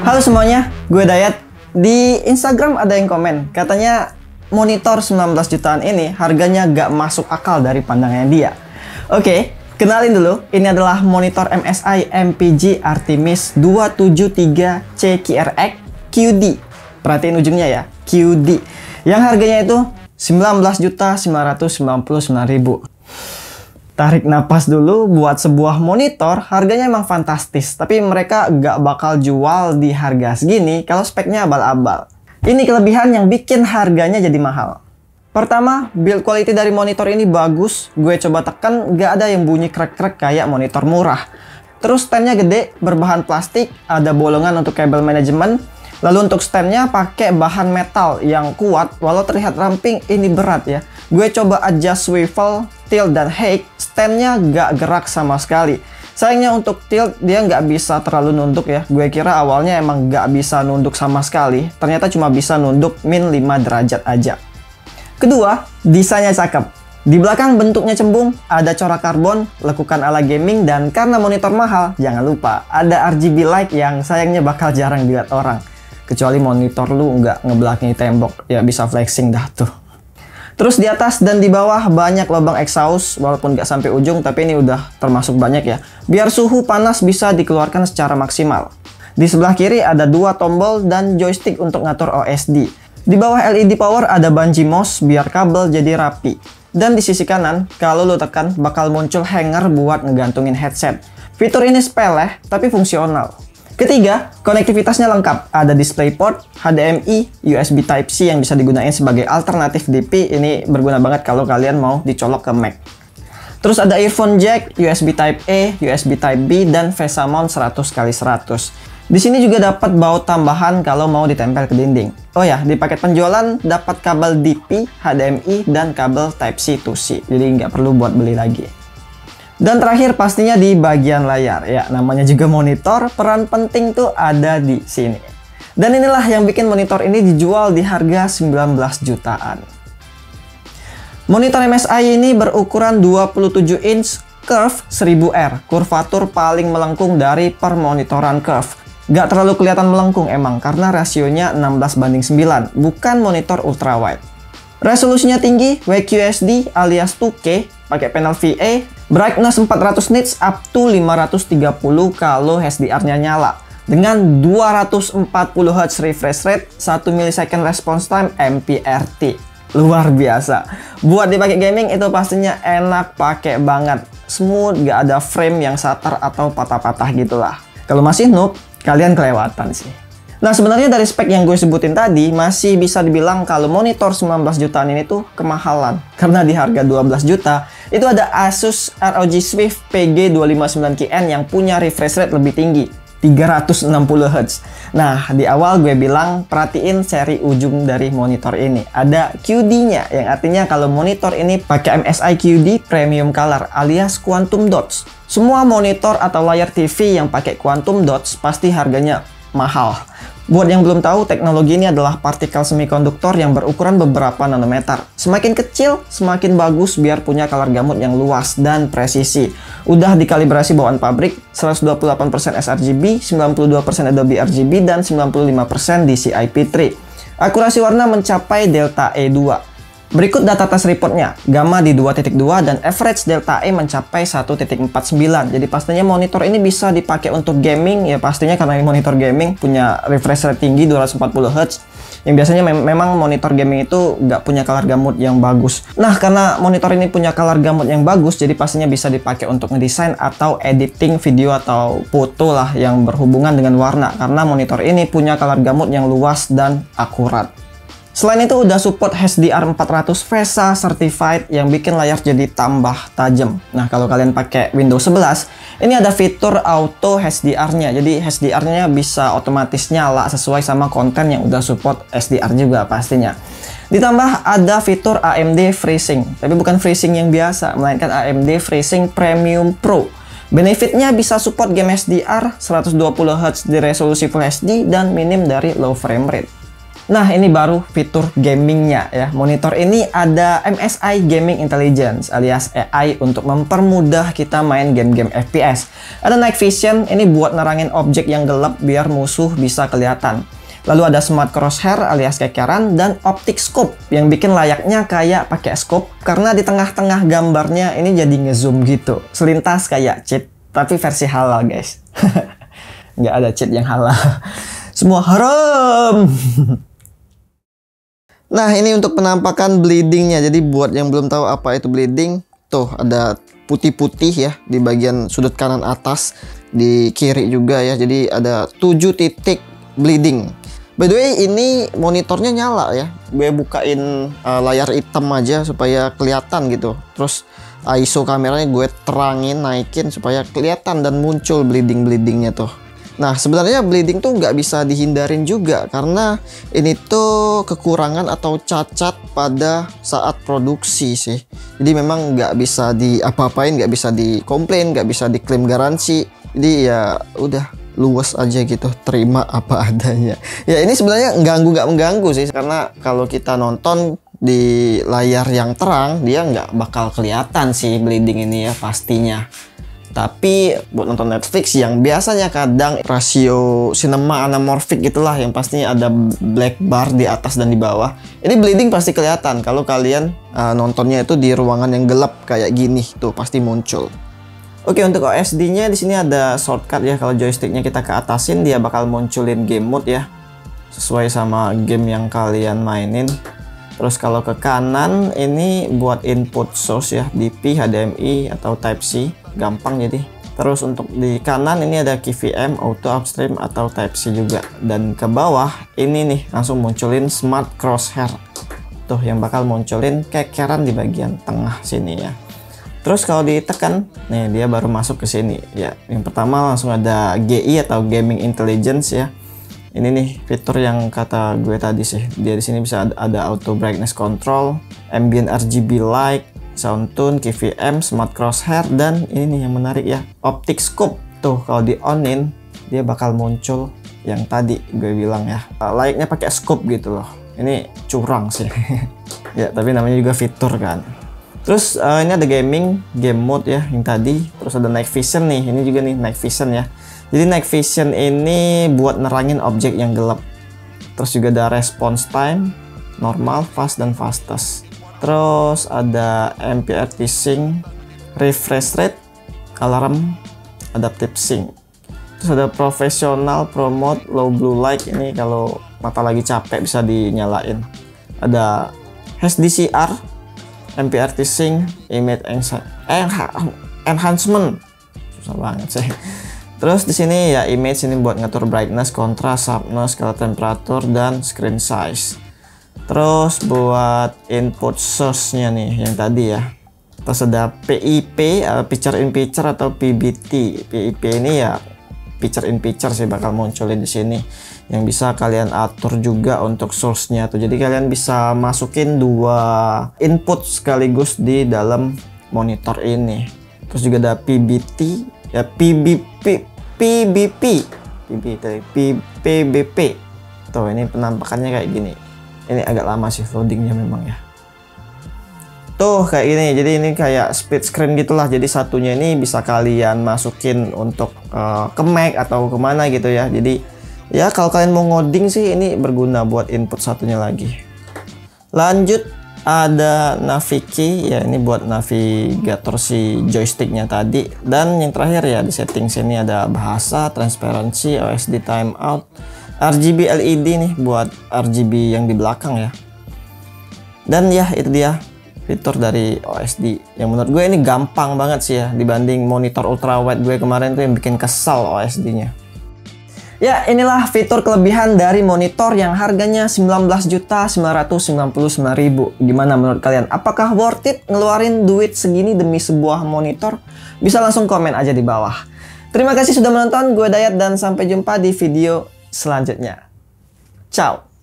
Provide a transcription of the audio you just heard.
Halo semuanya, gue Dayat. Di Instagram ada yang komen, katanya monitor 19 jutaan ini harganya gak masuk akal dari pandangannya dia. Oke, kenalin dulu, ini adalah monitor MSI MPG Artemis 273C QD. Perhatiin ujungnya ya, QD. Yang harganya itu 19.999.000. Tarik napas dulu, buat sebuah monitor harganya emang fantastis, tapi mereka gak bakal jual di harga segini kalau speknya abal-abal. Ini kelebihan yang bikin harganya jadi mahal. Pertama, build quality dari monitor ini bagus. Gue coba tekan, gak ada yang bunyi krek-krek kayak monitor murah. Terus standnya gede, berbahan plastik, ada bolongan untuk kabel manajemen. Lalu untuk standnya pakai bahan metal yang kuat, walau terlihat ramping, ini berat ya. Gue coba adjust swivel, tilt, dan height, standnya gak gerak sama sekali. Sayangnya untuk tilt, dia nggak bisa terlalu nunduk ya. Gue kira awalnya emang nggak bisa nunduk sama sekali, ternyata cuma bisa nunduk min 5 derajat aja. Kedua, desainnya cakep. Di belakang bentuknya cembung, ada corak karbon, lekukan ala gaming, dan karena monitor mahal, jangan lupa ada RGB light yang sayangnya bakal jarang dilihat orang. Kecuali monitor lu nggak ngebelakangi tembok, ya bisa flexing dah tuh. Terus di atas dan di bawah banyak lubang exhaust, walaupun nggak sampai ujung, tapi ini udah termasuk banyak ya. Biar suhu panas bisa dikeluarkan secara maksimal. Di sebelah kiri ada dua tombol dan joystick untuk ngatur OSD. Di bawah LED power ada bungee mouse biar kabel jadi rapi. Dan di sisi kanan, kalau lo tekan bakal muncul hanger buat ngegantungin headset. Fitur ini sepele, tapi fungsional. Ketiga, konektivitasnya lengkap. Ada DisplayPort, HDMI, USB Type-C yang bisa digunakan sebagai alternatif DP. Ini berguna banget kalau kalian mau dicolok ke Mac. Terus ada earphone jack, USB Type-A, USB Type-B, dan VESA mount 100x100. Di sini juga dapat baut tambahan kalau mau ditempel ke dinding. Oh ya, di paket penjualan dapat kabel DP, HDMI, dan kabel Type-C to C. Jadi nggak perlu buat beli lagi. Dan terakhir pastinya di bagian layar. Ya, namanya juga monitor, peran penting tuh ada di sini. Dan inilah yang bikin monitor ini dijual di harga 19 jutaan. Monitor MSI ini berukuran 27 inch curve 1000R. Kurvatur paling melengkung dari permonitoran curve. Gak terlalu kelihatan melengkung emang, karena rasionya 16:9, bukan monitor ultrawide. Resolusinya tinggi, WQSD alias 2K, pakai panel VA, brightness 400 nits up to 530 kalau HDR-nya nyala. Dengan 240 Hz refresh rate, 1 millisecond response time MPRT. Luar biasa. Buat dipakai gaming itu pastinya enak pakai banget. Smooth, gak ada frame yang satar atau patah-patah gitulah. Kalau masih noob, kalian kelewatan sih. Nah, sebenarnya dari spek yang gue sebutin tadi, masih bisa dibilang kalau monitor 19 jutaan ini tuh kemahalan. Karena di harga 12 juta, itu ada Asus ROG Swift PG259KN yang punya refresh rate lebih tinggi, 360 Hz. Nah, di awal gue bilang, perhatiin seri ujung dari monitor ini. Ada QD-nya, yang artinya kalau monitor ini pakai MSI QD Premium Color alias Quantum Dots. Semua monitor atau layar TV yang pakai Quantum Dots pasti harganya mahal. Buat yang belum tahu, teknologi ini adalah partikel semikonduktor yang berukuran beberapa nanometer. Semakin kecil, semakin bagus biar punya color gamut yang luas dan presisi. Udah dikalibrasi bawaan pabrik, 128% sRGB, 92% Adobe RGB, dan 95% DCI-P3. Akurasi warna mencapai Delta E2. Berikut data tes reportnya, gamma di 2.2 dan average delta E mencapai 1.49. Jadi pastinya monitor ini bisa dipakai untuk gaming, ya pastinya karena ini monitor gaming punya refresh rate tinggi 240 Hz. Yang biasanya memang monitor gaming itu nggak punya color gamut yang bagus. Nah, karena monitor ini punya color gamut yang bagus, jadi pastinya bisa dipakai untuk ngedesain atau editing video atau foto lah yang berhubungan dengan warna. Karena monitor ini punya color gamut yang luas dan akurat. Selain itu udah support HDR400 VESA Certified yang bikin layar jadi tambah tajam. Nah, kalau kalian pakai Windows 11, ini ada fitur auto HDR-nya. Jadi HDR-nya bisa otomatis nyala sesuai sama konten yang udah support HDR juga pastinya. Ditambah ada fitur AMD FreeSync, tapi bukan FreeSync yang biasa, melainkan AMD FreeSync Premium Pro. Benefitnya bisa support game HDR 120 Hz di resolusi Full HD dan minim dari low frame rate. Nah, ini baru fitur gamingnya ya. Monitor ini ada MSI Gaming Intelligence alias AI untuk mempermudah kita main game-game FPS. Ada Night Vision, ini buat nerangin objek yang gelap biar musuh bisa kelihatan. Lalu ada Smart Crosshair alias kekeran dan Optic Scope yang bikin layaknya kayak pakai scope karena di tengah-tengah gambarnya ini jadi ngezoom gitu. Selintas kayak cheat, tapi versi halal guys. Nggak ada cheat yang halal. Semua haram. Nah, ini untuk penampakan bleedingnya. Jadi buat yang belum tahu apa itu bleeding, tuh ada putih-putih ya di bagian sudut kanan atas, di kiri juga ya. Jadi ada 7 titik bleeding. By the way, ini monitornya nyala ya. Gue bukain layar hitam aja supaya kelihatan gitu. Terus ISO kameranya gue terangin, naikin supaya kelihatan dan muncul bleeding-bleedingnya tuh. Nah, sebenarnya bleeding tuh nggak bisa dihindarin juga karena ini tuh kekurangan atau cacat pada saat produksi sih. Jadi memang nggak bisa diapa-apain, nggak bisa dikomplain, nggak bisa diklaim garansi. Jadi ya udah luwes aja gitu, terima apa adanya. Ya ini sebenarnya nggak mengganggu sih karena kalau kita nonton di layar yang terang dia nggak bakal kelihatan sih bleeding ini ya pastinya. Tapi buat nonton Netflix yang biasanya kadang rasio cinema anamorphic gitulah, yang pasti ada black bar di atas dan di bawah, ini bleeding pasti kelihatan kalau kalian nontonnya itu di ruangan yang gelap kayak gini tuh pasti muncul. Oke, untuk OSD-nya di sini ada shortcut ya. Kalau joysticknya kita ke atasin dia bakal munculin game mode ya, sesuai sama game yang kalian mainin. Terus kalau ke kanan ini buat input source ya, DP, HDMI atau Type-C, gampang jadi. Terus untuk di kanan ini ada KVM, auto upstream atau Type-C juga. Dan ke bawah ini nih langsung munculin Smart Crosshair. Tuh yang bakal munculin kekeran di bagian tengah sini ya. Terus kalau ditekan, nih dia baru masuk ke sini ya. Yang pertama langsung ada GI atau Gaming Intelligence ya. Ini nih fitur yang kata gue tadi sih. Dia di sini bisa ada auto brightness control, ambient RGB light, sound tune, KVM, smart crosshair, dan ini nih yang menarik ya, optic scope. Tuh kalau di onin dia bakal muncul yang tadi gue bilang ya. Layaknya pakai scope gitu loh. Ini curang sih. Ya, tapi namanya juga fitur kan. Terus ini ada game mode ya yang tadi. Terus ada night vision nih. Ini juga nih night vision ya. Jadi night vision ini buat nerangin objek yang gelap. Terus juga ada response time, normal, fast, dan fastest. Terus ada MPRT sync, refresh rate, alarm, adaptive sync. Terus ada professional, pro mode, low blue light. Ini kalau mata lagi capek bisa dinyalain. Ada HDCR, MPRT sync, image enhancement. Susah banget sih. Terus di sini ya image ini buat ngatur brightness, contrast, sharpness, color temperature, dan screen size. Terus buat input source-nya nih yang tadi ya. Terus ada PIP, picture in picture atau PBT. PIP ini ya picture in picture sih bakal munculin di sini. Yang bisa kalian atur juga untuk source-nya tuh. Jadi kalian bisa masukin 2 input sekaligus di dalam monitor ini. Terus juga ada PBT, ya PBP. Tuh ini penampakannya kayak gini. Ini agak lama sih loadingnya memang ya. Tuh kayak gini. Jadi ini kayak split screen gitulah. Jadi satunya ini bisa kalian masukin untuk ke Mac atau kemana gitu ya. Jadi ya kalau kalian mau ngoding sih ini berguna buat input satunya lagi. Lanjut ada navi key ya, ini buat navigator si joysticknya tadi. Dan yang terakhir ya di setting sini ada bahasa, transparency, OSD timeout, RGB LED nih buat RGB yang di belakang ya. Dan ya itu dia fitur dari OSD yang menurut gue ini gampang banget sih ya dibanding monitor ultrawide gue kemarin tuh yang bikin kesal OSD-nya. Ya, inilah fitur kelebihan dari monitor yang harganya 19.999.000. Gimana menurut kalian? Apakah worth it ngeluarin duit segini demi sebuah monitor? Bisa langsung komen aja di bawah. Terima kasih sudah menonton, gue Dayat dan sampai jumpa di video selanjutnya. Ciao.